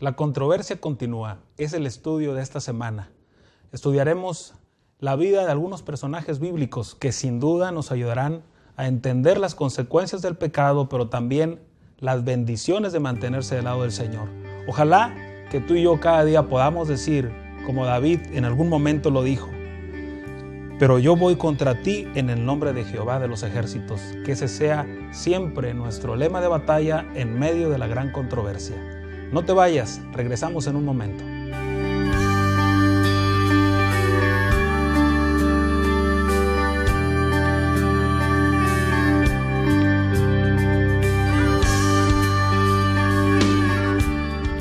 La controversia continúa, es el estudio de esta semana. Estudiaremos la vida de algunos personajes bíblicos que sin duda nos ayudarán a entender las consecuencias del pecado, pero también las bendiciones de mantenerse del lado del Señor. Ojalá que tú y yo cada día podamos decir, como David en algún momento lo dijo, pero yo voy contra ti en el nombre de Jehová de los ejércitos. Que ese sea siempre nuestro lema de batalla en medio de la gran controversia. No te vayas, regresamos en un momento.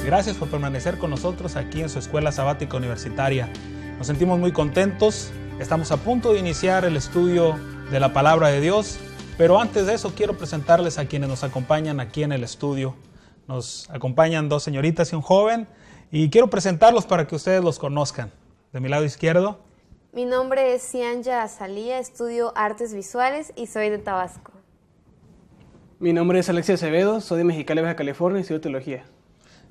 Gracias por permanecer con nosotros aquí en su escuela sabática universitaria. Nos sentimos muy contentos. Estamos a punto de iniciar el estudio de la palabra de Dios, pero antes de eso quiero presentarles a quienes nos acompañan aquí en el estudio. Nos acompañan dos señoritas y un joven y quiero presentarlos para que ustedes los conozcan. De mi lado izquierdo. Mi nombre es Cianya Azalía, estudio Artes Visuales y soy de Tabasco. Mi nombre es Alexia Acevedo, soy de Mexicali, Baja California y estudio Teología.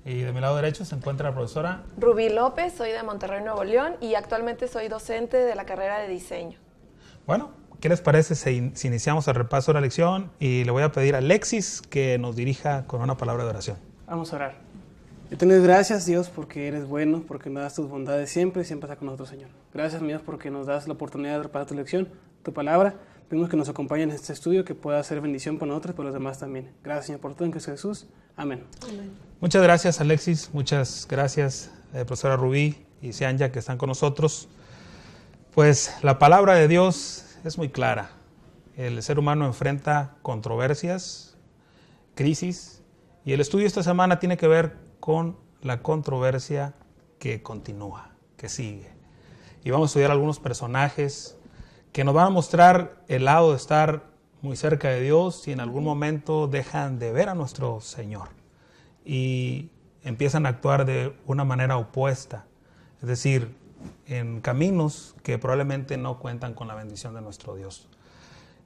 Y de mi lado derecho se encuentra la profesora Rubí López, soy de Monterrey, Nuevo León y actualmente soy docente de la carrera de diseño. Bueno, ¿qué les parece si iniciamos el repaso de la lección? Y le voy a pedir a Alexis que nos dirija con una palabra de oración. Vamos a orar. Yo te doy gracias, Dios, porque eres bueno, porque nos das tus bondades siempre y siempre estás con nosotros, Señor. Gracias, Dios, porque nos das la oportunidad de reparar tu lección, tu palabra. Pedimos que nos acompañen en este estudio, que pueda ser bendición para nosotros y para los demás también. Gracias, Señor, por todo en Cristo Jesús. Amén. Amén. Muchas gracias, Alexis. Muchas gracias, profesora Rubí y Cianya, que están con nosotros. Pues la palabra de Dios es muy clara. El ser humano enfrenta controversias, crisis, y el estudio esta semana tiene que ver con la controversia que continúa, que sigue. Y vamos a estudiar algunos personajes que nos van a mostrar el lado de estar muy cerca de Dios y en algún momento dejan de ver a nuestro Señor y empiezan a actuar de una manera opuesta, es decir, en caminos que probablemente no cuentan con la bendición de nuestro Dios.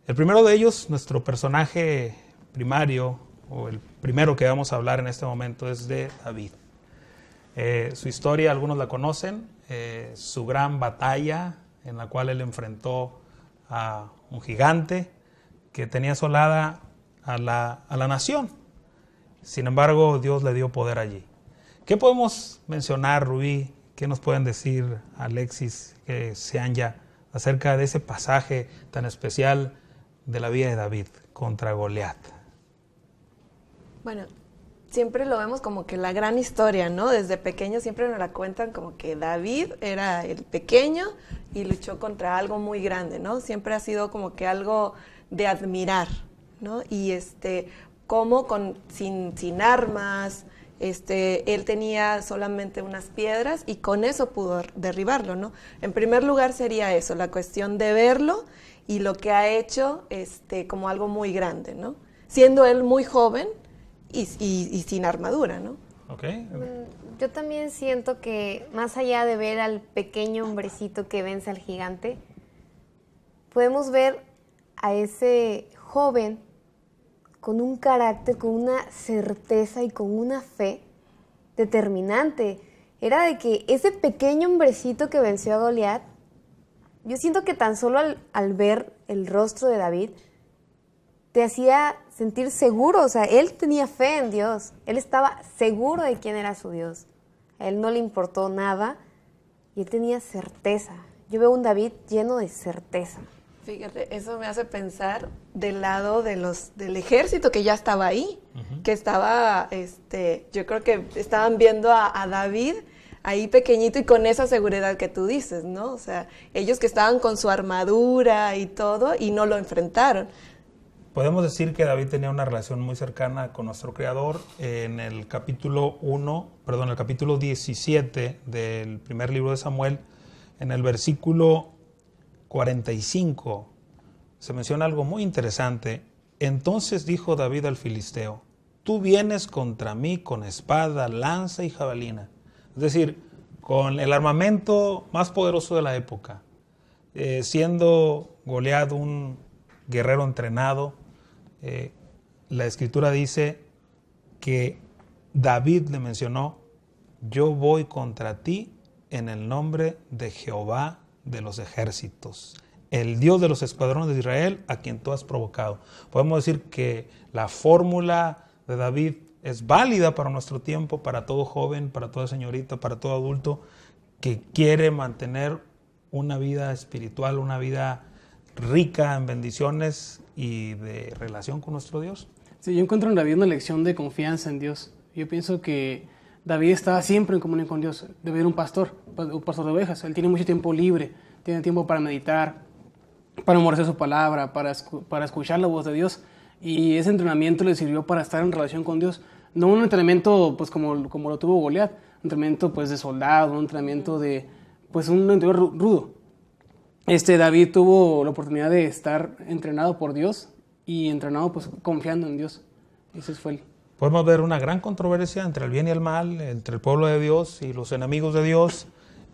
El primero de ellos, nuestro personaje primario, o el primero que vamos a hablar en este momento, es de David. Su historia, algunos la conocen, su gran batalla en la cual él enfrentó a un gigante que tenía asolada a la nación. Sin embargo, Dios le dio poder allí. ¿Qué podemos mencionar, Rubí? ¿Qué nos pueden decir Alexis, Cianya, acerca de ese pasaje tan especial de la vida de David contra Goliat? Bueno, siempre lo vemos como que la gran historia, ¿no? Desde pequeño siempre nos la cuentan como que David era el pequeño y luchó contra algo muy grande, ¿no? Siempre ha sido como que algo de admirar, ¿no? Y como sin armas, él tenía solamente unas piedras y con eso pudo derribarlo, ¿no? En primer lugar sería eso, la cuestión de verlo y lo que ha hecho como algo muy grande, ¿no? Siendo él muy joven y sin armadura, ¿no? Okay. Yo también siento que más allá de ver al pequeño hombrecito que vence al gigante, podemos ver a ese joven con un carácter, con una certeza y con una fe determinante. Era de que ese pequeño hombrecito que venció a Goliat, yo siento que tan solo al ver el rostro de David, te hacía sentir seguro. O sea, él tenía fe en Dios. Él estaba seguro de quién era su Dios. A él no le importó nada y él tenía certeza. Yo veo un David lleno de certeza. Fíjate, eso me hace pensar del lado del ejército que ya estaba ahí, que estaba, yo creo que estaban viendo a David ahí pequeñito y con esa seguridad que tú dices, ¿no? O sea, ellos que estaban con su armadura y todo y no lo enfrentaron. Podemos decir que David tenía una relación muy cercana con nuestro Creador. En el capítulo 17 del primer libro de Samuel, en el versículo 45, se menciona algo muy interesante. Entonces dijo David al filisteo: tú vienes contra mí con espada, lanza y jabalina. Es decir, con el armamento más poderoso de la época. Siendo Goliat un guerrero entrenado, la Escritura dice que David le mencionó yo voy contra ti en el nombre de Jehová de los ejércitos, el Dios de los escuadrones de Israel, a quien tú has provocado. Podemos decir que la fórmula de David es válida para nuestro tiempo, para todo joven, para toda señorita, para todo adulto que quiere mantener una vida espiritual, una vida rica en bendiciones y de relación con nuestro Dios. Sí, yo encuentro en David una lección de confianza en Dios. Yo pienso que David estaba siempre en comunión con Dios. Debe ser un pastor de ovejas. Él tiene mucho tiempo libre, tiene tiempo para meditar, para memorizar su palabra, para escuchar la voz de Dios. Y ese entrenamiento le sirvió para estar en relación con Dios. No un entrenamiento pues como lo tuvo Goliat, un entrenamiento pues de soldado, un entrenamiento de pues un entrenamiento rudo. David tuvo la oportunidad de estar entrenado por Dios y entrenado pues confiando en Dios. Ese fue el... Podemos ver una gran controversia entre el bien y el mal, entre el pueblo de Dios y los enemigos de Dios,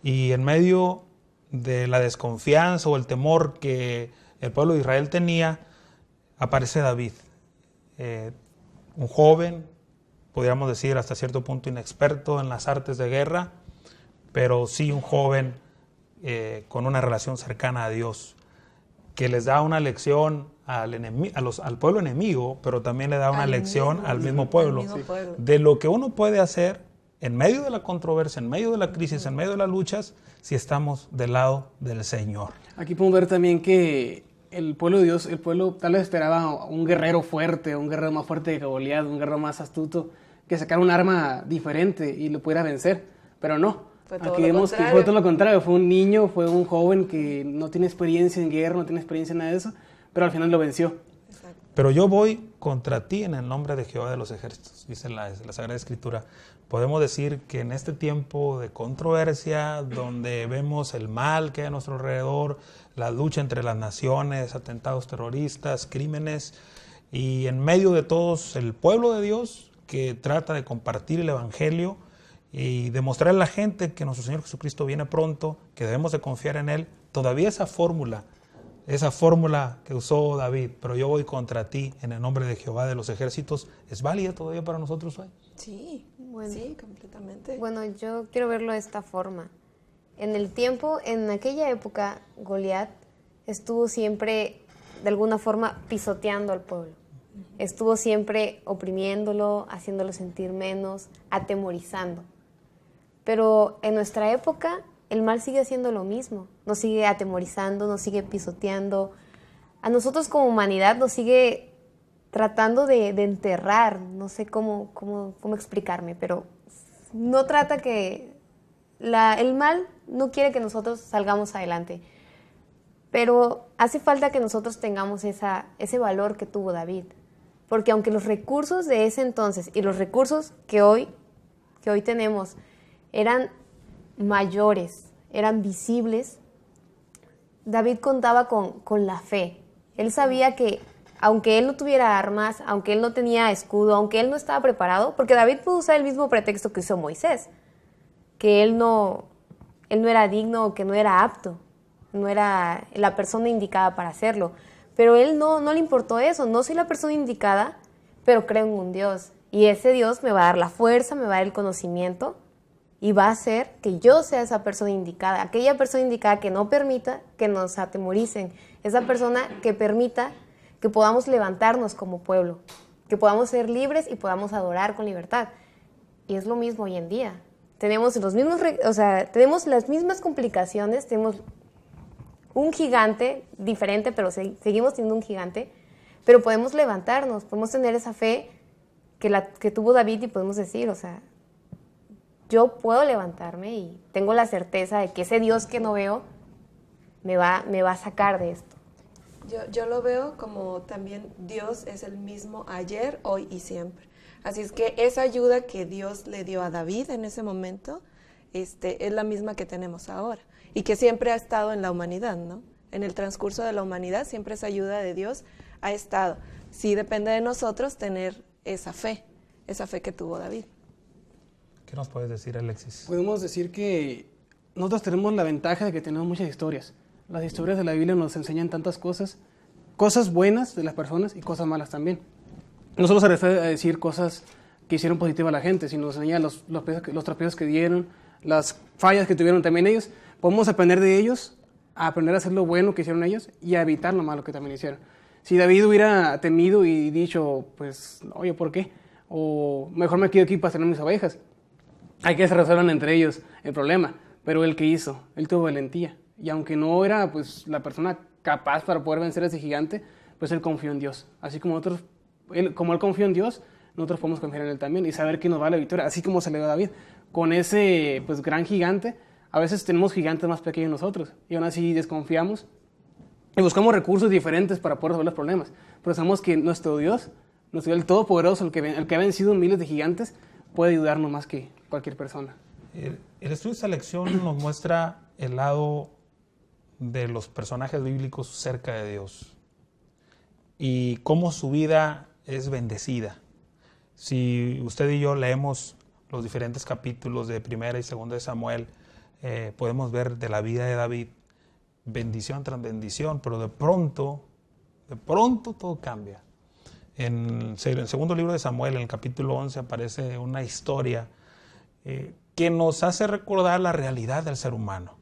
y en medio de la desconfianza o el temor que el pueblo de Israel tenía, aparece David, un joven, podríamos decir hasta cierto punto inexperto en las artes de guerra, pero sí un joven con una relación cercana a Dios, que les da una lección al pueblo enemigo, pero también le da una lección al mismo pueblo, de lo que uno puede hacer en medio de la controversia, en medio de la crisis, en medio de las luchas, si estamos del lado del Señor. Aquí podemos ver también que el pueblo de Dios, el pueblo tal vez esperaba un guerrero fuerte, un guerrero más fuerte que Goliat, un guerrero más astuto, que sacara un arma diferente y lo pudiera vencer, pero no. Aquí vemos que fue todo lo contrario, fue un niño, fue un joven que no tiene experiencia en guerra, no tiene experiencia en nada de eso, pero al final lo venció. Exacto. Pero yo voy contra ti en el nombre de Jehová de los ejércitos, dice la Sagrada Escritura. Podemos decir que en este tiempo de controversia, donde vemos el mal que hay a nuestro alrededor, la lucha entre las naciones, atentados terroristas, crímenes, y en medio de todos el pueblo de Dios que trata de compartir el Evangelio y demostrar a la gente que nuestro Señor Jesucristo viene pronto, que debemos de confiar en Él, todavía esa fórmula que usó David, pero yo voy contra ti en el nombre de Jehová de los ejércitos, ¿es válida todavía para nosotros hoy? Sí, Bueno. sí, completamente. Bueno, yo quiero verlo de esta forma. En aquella época, Goliat estuvo siempre, de alguna forma, pisoteando al pueblo. Estuvo siempre oprimiéndolo, haciéndolo sentir menos, atemorizando. Pero en nuestra época, el mal sigue haciendo lo mismo. Nos sigue atemorizando, nos sigue pisoteando. A nosotros como humanidad nos sigue tratando de enterrar. No sé cómo explicarme, pero no trata que... el mal no quiere que nosotros salgamos adelante. Pero hace falta que nosotros tengamos ese valor que tuvo David. Porque aunque los recursos de ese entonces y los recursos que hoy tenemos eran mayores, eran visibles, David contaba con la fe. Él sabía que aunque él no tuviera armas, aunque él no tenía escudo, aunque él no estaba preparado, porque David pudo usar el mismo pretexto que usó Moisés, que él no era digno, que no era apto, no era la persona indicada para hacerlo. Pero él no le importó eso. No soy la persona indicada, pero creo en un Dios. Y ese Dios me va a dar la fuerza, me va a dar el conocimiento y va a hacer que yo sea esa persona indicada. Aquella persona indicada que no permita que nos atemoricen. Esa persona que permita que podamos levantarnos como pueblo, que podamos ser libres y podamos adorar con libertad. Y es lo mismo hoy en día. Tenemos tenemos las mismas complicaciones, tenemos un gigante diferente, pero seguimos teniendo un gigante, pero podemos levantarnos, podemos tener esa fe que tuvo David y podemos decir, yo puedo levantarme y tengo la certeza de que ese Dios que no veo me va a sacar de esto. Yo lo veo como también Dios es el mismo ayer, hoy y siempre. Así es que esa ayuda que Dios le dio a David en ese momento es la misma que tenemos ahora y que siempre ha estado en la humanidad, ¿no? En el transcurso de la humanidad siempre esa ayuda de Dios ha estado. Sí depende de nosotros tener esa fe que tuvo David. ¿Qué nos puedes decir, Alexis? Podemos decir que nosotros tenemos la ventaja de que tenemos muchas historias. Las historias de la Biblia nos enseñan tantas cosas buenas de las personas y cosas malas también. No solo se refiere a decir cosas que hicieron positiva a la gente, sino nos enseña los tropiezos que dieron, las fallas que tuvieron también ellos. Podemos aprender de ellos, a aprender a hacer lo bueno que hicieron ellos y a evitar lo malo que también hicieron. Si David hubiera temido y dicho, pues, oye, ¿por qué? O mejor me quedo aquí para tener mis ovejas. Hay que se resuelvan entre ellos el problema. Pero él, ¿qué hizo? Él tuvo valentía. Y aunque no era pues la persona capaz para poder vencer a ese gigante, pues él confió en Dios. Así como como él confió en Dios, nosotros podemos confiar en él también y saber que nos va la victoria. Así como se le dio a David. Con ese pues gran gigante, a veces tenemos gigantes más pequeños nosotros. Y aún así desconfiamos y buscamos recursos diferentes para poder resolver los problemas. Pero sabemos que nuestro Dios, el Todopoderoso, el que ha vencido miles de gigantes, puede ayudarnos más que cualquier persona. El estudio de esta lección nos muestra el lado de los personajes bíblicos cerca de Dios y cómo su vida es bendecida. Si usted y yo leemos los diferentes capítulos de 1 y 2 de Samuel, podemos ver de la vida de David bendición tras bendición, pero de pronto todo cambia. En el segundo libro de Samuel, en el capítulo 11, aparece una historia que nos hace recordar la realidad del ser humano.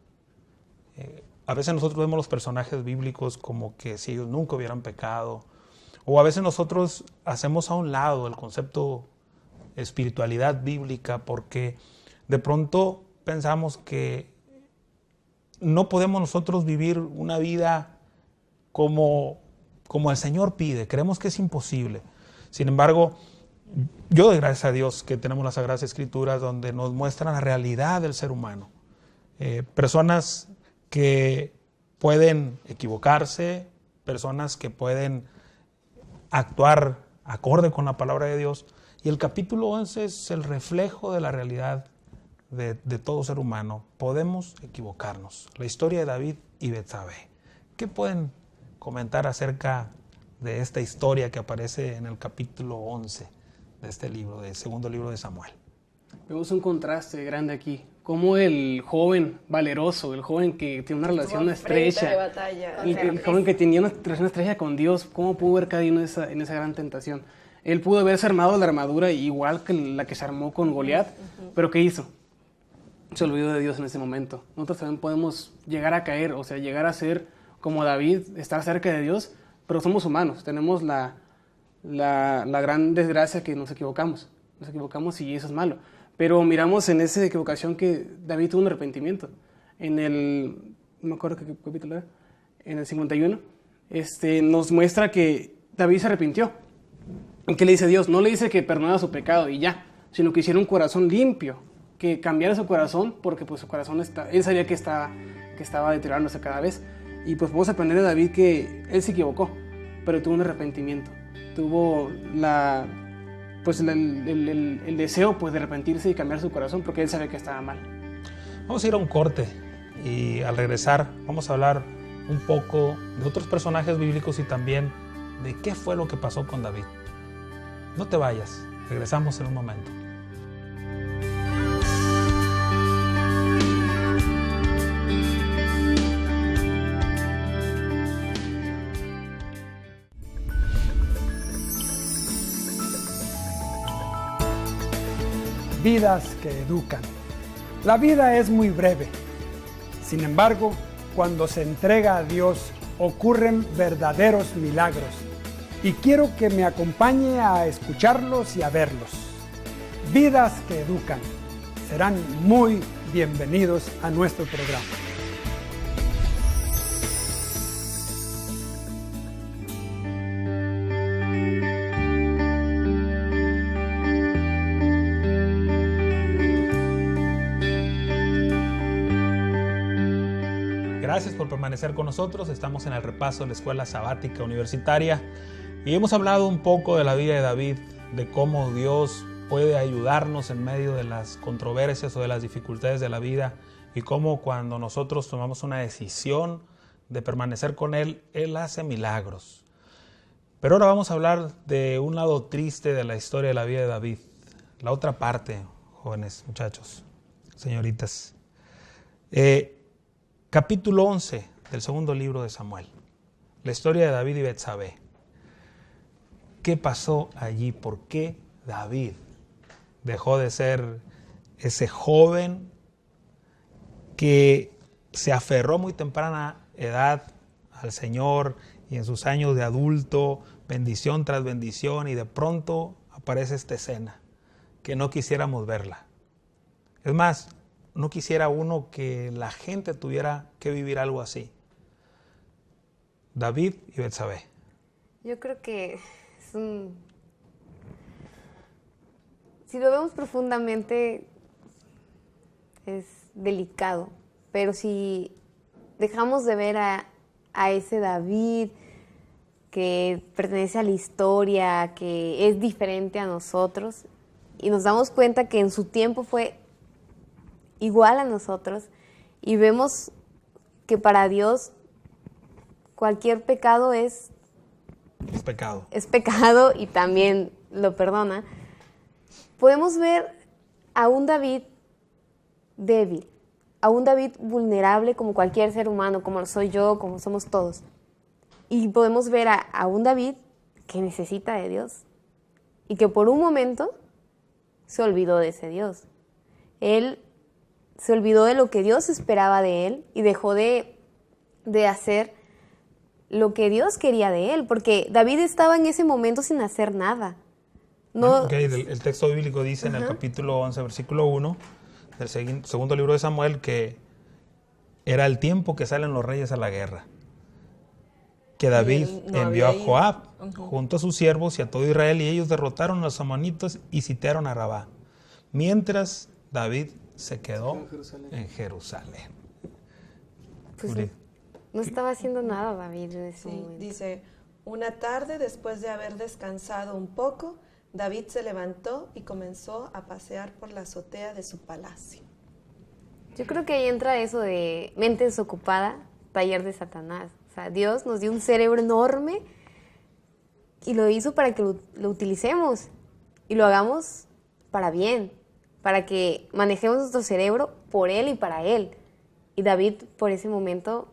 A veces nosotros vemos los personajes bíblicos como que si ellos nunca hubieran pecado, o a veces nosotros hacemos a un lado el concepto espiritualidad bíblica porque de pronto pensamos que no podemos nosotros vivir una vida como el Señor pide. Creemos que es imposible. Sin embargo, yo doy gracias a Dios que tenemos las Sagradas Escrituras donde nos muestran la realidad del ser humano. Personas que pueden equivocarse, personas que pueden actuar acorde con la palabra de Dios. Y el capítulo 11 es el reflejo de la realidad de todo ser humano. Podemos equivocarnos. La historia de David y Betsabé. ¿Qué pueden comentar acerca de esta historia que aparece en el capítulo 11 de este libro, del segundo libro de Samuel? Vemos un contraste grande aquí. Como el joven valeroso, el joven que tiene una relación estrecha, el joven que tenía una relación estrecha con Dios, ¿cómo pudo haber caído en esa gran tentación? Él pudo haberse armado la armadura igual que la que se armó con Goliat, pero ¿qué hizo? Se olvidó de Dios en ese momento. Nosotros también podemos llegar a caer, o sea, llegar a ser como David, estar cerca de Dios, pero somos humanos, tenemos la gran desgracia que nos equivocamos y eso es malo. Pero miramos en esa equivocación que David tuvo un arrepentimiento. No me acuerdo qué capítulo era, en el 51, nos muestra que David se arrepintió. ¿Y qué le dice Dios? No le dice que perdonara su pecado y ya, sino que hiciera un corazón limpio, que cambiara su corazón, porque pues su corazón él sabía que estaba deteriorándose cada vez. Y pues podemos aprender de David que él se equivocó, pero tuvo un arrepentimiento. Tuvo el deseo pues, de arrepentirse y cambiar su corazón, porque él sabía que estaba mal. Vamos a ir a un corte y al regresar vamos a hablar un poco de otros personajes bíblicos y también de qué fue lo que pasó con David. No te vayas, regresamos en un momento. Vidas que educan. La vida es muy breve. Sin embargo, cuando se entrega a Dios, ocurren verdaderos milagros. Y quiero que me acompañe a escucharlos y a verlos. Vidas que educan. Serán muy bienvenidos a nuestro programa. Gracias por permanecer con nosotros. Estamos en el repaso de la Escuela Sabática Universitaria y hemos hablado un poco de la vida de David, de cómo Dios puede ayudarnos en medio de las controversias o de las dificultades de la vida y cómo cuando nosotros tomamos una decisión de permanecer con Él, Él hace milagros. Pero ahora vamos a hablar de un lado triste de la historia de la vida de David, la otra parte, jóvenes, muchachos, señoritas. Capítulo 11 del segundo libro de Samuel. La historia de David y Betsabé. ¿Qué pasó allí? ¿Por qué David dejó de ser ese joven que se aferró a muy temprana edad al Señor y en sus años de adulto, bendición tras bendición, y de pronto aparece esta escena que no quisiéramos verla. Es más, no quisiera uno que la gente tuviera que vivir algo así. David y Betsabé. Yo creo que si lo vemos profundamente, es delicado. Pero si dejamos de ver a ese David que pertenece a la historia, que es diferente a nosotros, y nos damos cuenta que en su tiempo fue igual a nosotros, y vemos que para Dios cualquier pecado es pecado. Es pecado y también lo perdona. Podemos ver a un David débil, a un David vulnerable como cualquier ser humano, como lo soy yo, como somos todos. Y podemos ver a un David que necesita de Dios y que por un momento se olvidó de ese Dios. Él se olvidó de lo que Dios esperaba de él y dejó de hacer lo que Dios quería de él, porque David estaba en ese momento sin hacer nada. No, Okay, el texto bíblico dice en el capítulo 11, versículo 1 del segundo libro de Samuel que era el tiempo que salen los reyes a la guerra. Que David envió a Joab junto a sus siervos y a todo Israel, y ellos derrotaron a los amonitas y sitiaron a Rabá, mientras David se quedó en Jerusalén. Pues no estaba haciendo nada David en ese momento. Dice, una tarde después de haber descansado un poco, David se levantó y comenzó a pasear por la azotea de su palacio. Yo creo que ahí entra eso de mente desocupada, taller de Satanás. O sea, Dios nos dio un cerebro enorme y lo hizo para que lo utilicemos y lo hagamos para bien, para que manejemos nuestro cerebro por Él y para Él. Y David, por ese momento,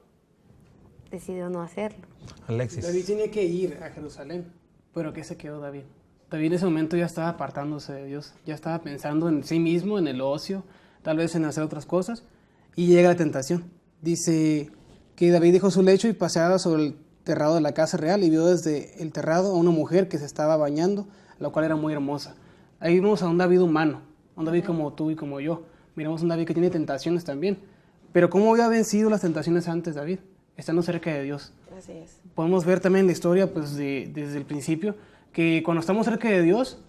decidió no hacerlo. Alexis. David tenía que ir a Jerusalén, pero ¿qué se quedó David? David en ese momento ya estaba apartándose de Dios, ya estaba pensando en sí mismo, en el ocio, tal vez en hacer otras cosas, y llega la tentación. Dice que David dejó su lecho y paseaba sobre el terrado de la casa real y vio desde el terrado a una mujer que se estaba bañando, la cual era muy hermosa. Ahí vimos a un David humano, un David como tú y como yo. Miramos a un David que tiene tentaciones también. Pero ¿cómo había vencido las tentaciones antes David? Estando cerca de Dios. Así es. Podemos ver también la historia pues, desde el principio, que cuando estamos cerca de Dios,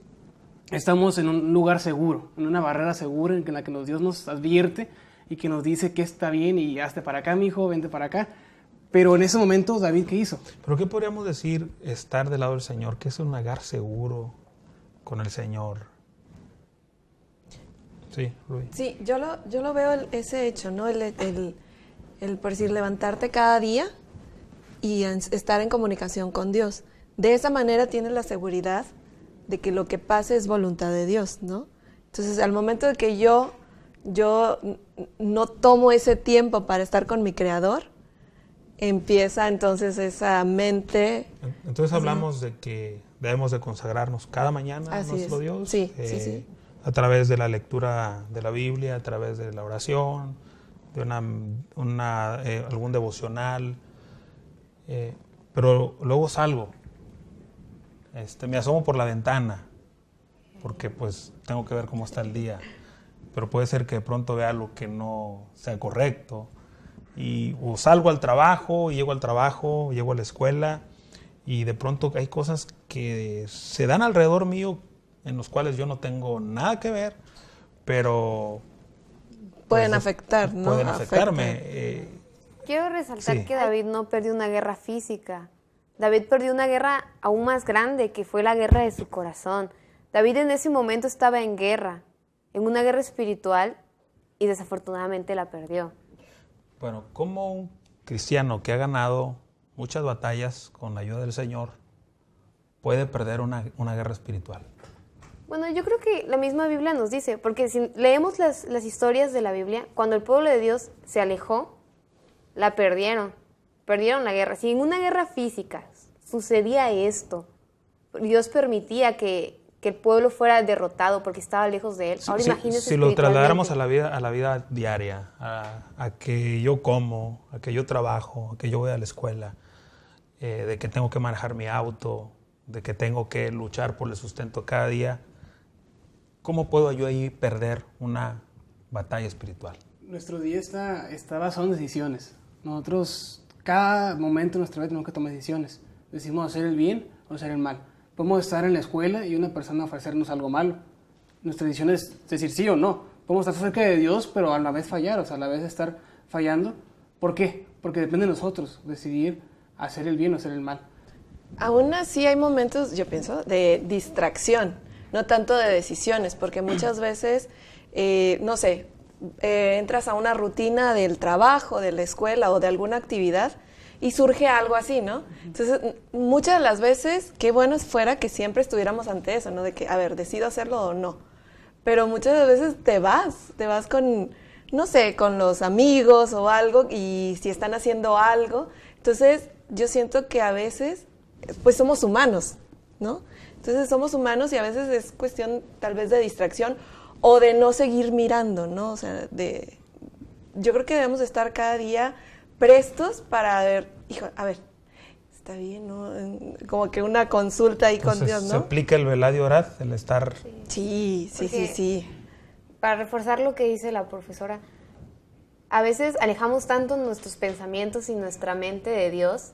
estamos en un lugar seguro, en una barrera segura en la que Dios nos advierte y que nos dice que está bien y hazte para acá, mijo, vente para acá. Pero en ese momento, David, ¿qué hizo? ¿Pero qué podríamos decir estar del lado del Señor? ¿Qué es un hogar seguro con el Señor? Sí, Rubí. Sí, yo lo veo ese hecho, ¿no? El por decir, levantarte cada día y estar en comunicación con Dios. De esa manera tienes la seguridad de que lo que pase es voluntad de Dios, ¿no? Entonces, al momento de que yo no tomo ese tiempo para estar con mi Creador, empieza entonces esa mente. Entonces hablamos de que debemos de consagrarnos cada mañana a nuestro Dios. Sí, sí. A través de la lectura de la Biblia, a través de la oración, de algún devocional. Pero luego salgo. Me asomo por la ventana, porque pues tengo que ver cómo está el día. Pero puede ser que de pronto vea algo que no sea correcto. O salgo al trabajo, llego al trabajo, llego a la escuela, y de pronto hay cosas que se dan alrededor mío en los cuales yo no tengo nada que ver, pero pueden afectar, ¿no? Pueden afectarme. Quiero resaltar que David no perdió una guerra física. David perdió una guerra aún más grande, que fue la guerra de su corazón. David en ese momento estaba en guerra, en una guerra espiritual, y desafortunadamente la perdió. Bueno, como un cristiano que ha ganado muchas batallas con la ayuda del Señor puede perder una guerra espiritual? Bueno, yo creo que la misma Biblia nos dice, porque si leemos las historias de la Biblia, cuando el pueblo de Dios se alejó, la perdieron la guerra. Si en una guerra física sucedía esto, Dios permitía que que el pueblo fuera derrotado porque estaba lejos de él. Ahora imagínese si lo trasladáramos espiritualmente. a la vida diaria, a que yo como, a que yo trabajo, a que yo voy a la escuela, de que tengo que manejar mi auto, de que tengo que luchar por el sustento cada día, ¿cómo puedo yo ahí perder una batalla espiritual? Nuestro día está basado en decisiones. Nosotros, cada momento de nuestra vida tenemos que tomar decisiones. Decidimos hacer el bien o hacer el mal. Podemos estar en la escuela y una persona ofrecernos algo malo. Nuestra decisión es decir sí o no. Podemos estar cerca de Dios, pero a la vez fallar, o sea, a la vez estar fallando. ¿Por qué? Porque depende de nosotros decidir hacer el bien o hacer el mal. Aún así hay momentos, yo pienso, de distracción, no tanto de decisiones, porque muchas veces, no sé, entras a una rutina del trabajo, de la escuela o de alguna actividad y surge algo así, ¿no? Entonces, muchas de las veces, qué bueno fuera que siempre estuviéramos ante eso, ¿no? De que, a ver, decido hacerlo o no. Pero muchas de las veces te vas con, no sé, con los amigos o algo, y si están haciendo algo. Entonces, yo siento que a veces, pues somos humanos, ¿no? Entonces, somos humanos y a veces es cuestión tal vez de distracción o de no seguir mirando, ¿no? O sea, yo creo que debemos estar cada día prestos para ver, hijo, a ver, está bien, ¿no? Como que una consulta ahí con Dios, ¿no? Se aplica el velar y orar, el estar... Sí. Para reforzar lo que dice la profesora, a veces alejamos tanto nuestros pensamientos y nuestra mente de Dios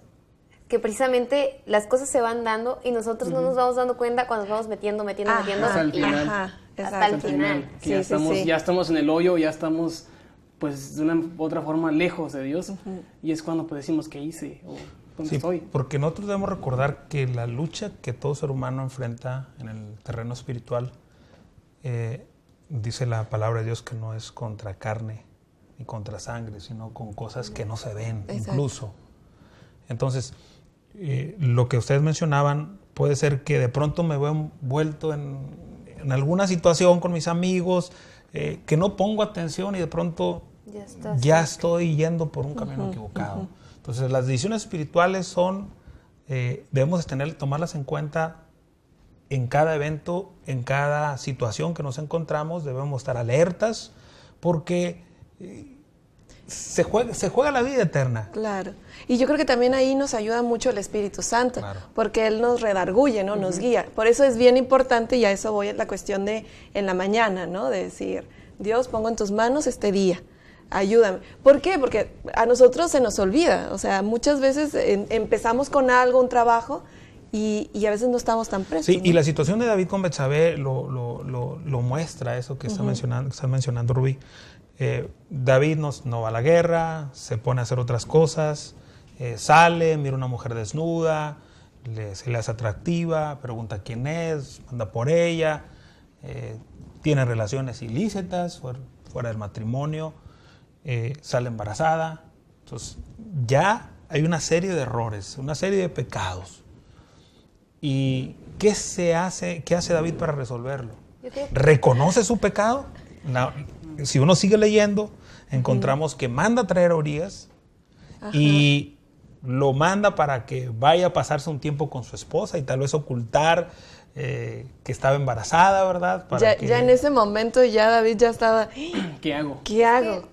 que precisamente las cosas se van dando y nosotros no nos vamos dando cuenta cuando nos vamos metiendo Hasta el final. hasta el final. Que ya estamos en el hoyo, ya estamos pues de una otra forma lejos de Dios, y es cuando pues decimos ¿qué hice? O ¿dónde estoy? Porque nosotros debemos recordar que la lucha que todo ser humano enfrenta en el terreno espiritual, dice la palabra de Dios que no es contra carne ni contra sangre, sino con cosas que no se ven. Exacto. Incluso. Entonces, lo que ustedes mencionaban, puede ser que de pronto me veo envuelto en alguna situación con mis amigos, que no pongo atención y de pronto ya estoy yendo por un camino equivocado. Entonces, las decisiones espirituales son, debemos tomarlas en cuenta en cada evento, en cada situación que nos encontramos. Debemos estar alertas porque se juega la vida eterna. Claro. Y yo creo que también ahí nos ayuda mucho el Espíritu Santo, claro, porque Él nos redarguye, ¿no? Nos guía. Por eso es bien importante, y a eso voy, a la cuestión de en la mañana, ¿no? De decir, Dios, pongo en tus manos este día, ayúdame. ¿Por qué? Porque a nosotros se nos olvida. O sea, muchas veces empezamos con algo, un trabajo, y a veces no estamos tan prestos. Sí, ¿no? y la situación de David con Betsabé lo muestra, eso que está mencionando Rubí. David no va a la guerra, se pone a hacer otras cosas, sale, mira una mujer desnuda, se le hace atractiva, pregunta quién es, anda por ella, tiene relaciones ilícitas fuera del matrimonio, sale embarazada. Entonces ya hay una serie de errores, una serie de pecados. ¿Y qué hace David para resolverlo? ¿Reconoce su pecado? Si uno sigue leyendo, encontramos que manda a traer a Urías y lo manda para que vaya a pasarse un tiempo con su esposa y tal vez ocultar que estaba embarazada, ¿verdad? Ya en ese momento ya David ya estaba... ¿Qué hago?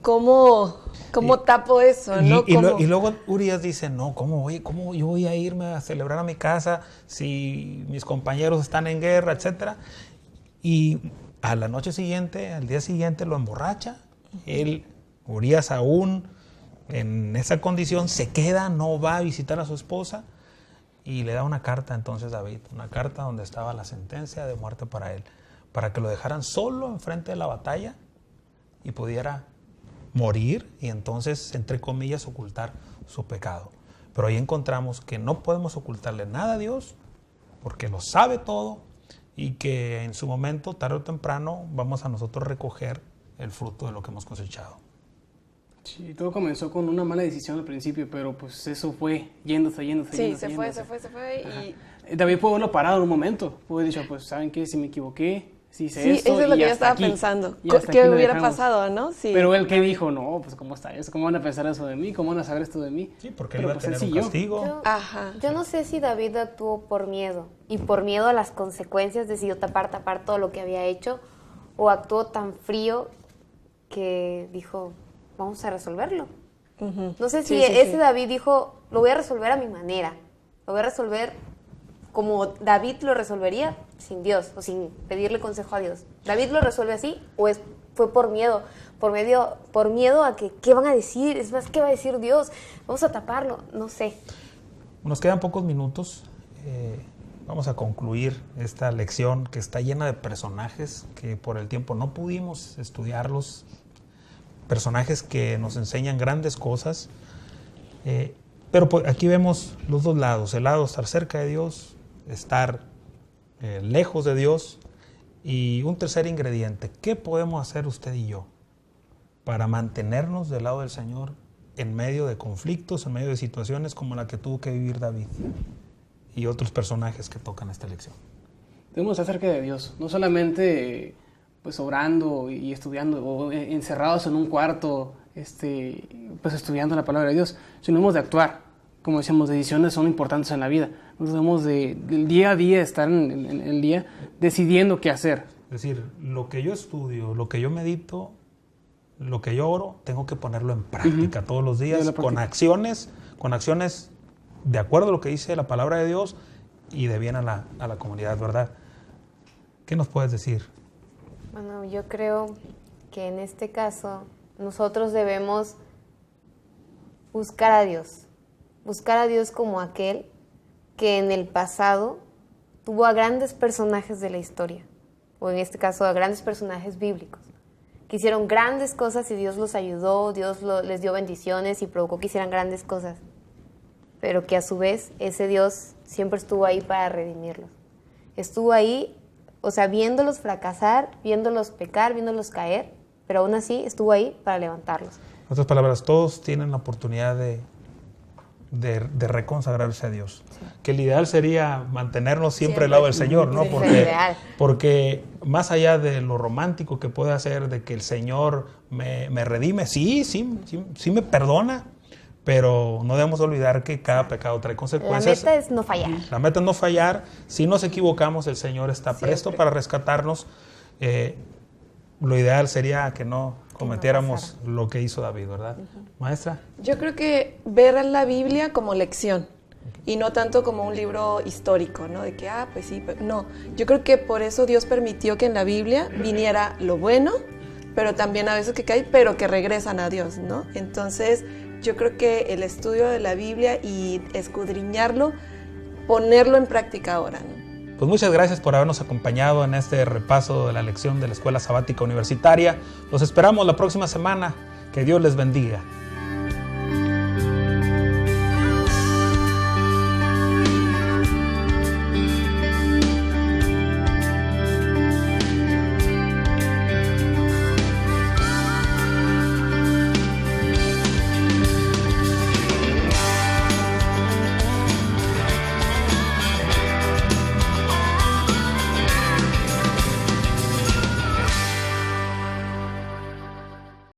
¿Cómo tapo eso? ¿No? Y luego Urías dice, no, ¿cómo yo voy a irme a celebrar a mi casa si mis compañeros están en guerra, etcétera? Y a la noche siguiente, al día siguiente, lo emborracha. Urías aún en esa condición se queda, no va a visitar a su esposa y le da una carta entonces David, una carta donde estaba la sentencia de muerte para él, para que lo dejaran solo enfrente de la batalla y pudiera morir y entonces, entre comillas, ocultar su pecado. Pero ahí encontramos que no podemos ocultarle nada a Dios porque lo sabe todo y que en su momento, tarde o temprano, vamos a nosotros recoger el fruto de lo que hemos cosechado. Sí, todo comenzó con una mala decisión al principio, pero pues eso fue yéndose. Sí, se fue y... David pudo haberlo parado en un momento, pudo haber dicho, pues, ¿saben qué? Si me equivoqué, si hice Sí, esto, eso es lo y que yo hasta estaba aquí, pensando. y hasta ¿Qué aquí lo hubiera dejamos. pasado, no? Sí. Pero él que dijo, no, pues ¿cómo está eso? ¿Cómo van a pensar eso de mí? ¿Cómo van a saber esto de mí? Sí, porque Pero, él iba a pues, él tener un siguió. castigo. Ajá. Yo no sé si David actuó por miedo y por miedo a las consecuencias decidió tapar todo lo que había hecho, o actuó tan frío que dijo, vamos a resolverlo. Ujú. No sé si Sí, sí, ese sí. David dijo, lo voy a resolver a mi manera, lo voy a resolver como David lo resolvería sin Dios o sin pedirle consejo a Dios. ¿David lo resuelve así o fue por miedo? Por miedo a que, ¿qué van a decir? Es más, ¿qué va a decir Dios? Vamos a taparlo, no sé. Nos quedan pocos minutos. Vamos a concluir esta lección que está llena de personajes que por el tiempo no pudimos estudiarlos. Personajes que nos enseñan grandes cosas. Pero pues, aquí vemos los dos lados. El lado de estar cerca de Dios, estar lejos de Dios. Y un tercer ingrediente. ¿Qué podemos hacer usted y yo para mantenernos del lado del Señor en medio de conflictos, en medio de situaciones como la que tuvo que vivir David y otros personajes que tocan esta lección? Debemos estar cerca de Dios, no solamente pues orando y estudiando o encerrados en un cuarto pues estudiando la palabra de Dios, sino debemos de actuar. Como decíamos, decisiones son importantes en la vida. Nosotros debemos del día a día estar en el día decidiendo qué hacer. Es decir, lo que yo estudio, lo que yo medito, lo que yo oro, tengo que ponerlo en práctica todos los días, con acciones de acuerdo a lo que dice la palabra de Dios y de bien a la comunidad, ¿verdad? ¿Qué nos puedes decir? Bueno, yo creo que en este caso nosotros debemos buscar a Dios como aquel que en el pasado tuvo a grandes personajes de la historia, o en este caso a grandes personajes bíblicos, que hicieron grandes cosas y Dios los ayudó, les dio bendiciones y provocó que hicieran grandes cosas, pero que a su vez ese Dios siempre estuvo ahí para redimirlos. Estuvo ahí, o sea, viéndolos fracasar, viéndolos pecar, viéndolos caer, pero aún así estuvo ahí para levantarlos. En otras palabras, todos tienen la oportunidad de reconsagrarse a Dios. Sí. Que el ideal sería mantenernos siempre al lado del Señor, ¿no? Sí, Porque más allá de lo romántico que puede hacer, de que el Señor me redime, sí me perdona, pero no debemos olvidar que cada pecado trae consecuencias. La meta es no fallar. La meta es no fallar. Si nos equivocamos, el Señor está presto para rescatarnos. Lo ideal sería que no cometiéramos lo que hizo David, ¿verdad? Maestra. Yo creo que ver la Biblia como lección y no tanto como un libro histórico, ¿no? De que, pues sí, no. Yo creo que por eso Dios permitió que en la Biblia viniera lo bueno, pero también a veces que cae, pero que regresan a Dios, ¿no? Entonces, yo creo que el estudio de la Biblia y escudriñarlo, ponerlo en práctica ahora, ¿no? Pues muchas gracias por habernos acompañado en este repaso de la lección de la Escuela Sabática Universitaria. Los esperamos la próxima semana. Que Dios les bendiga.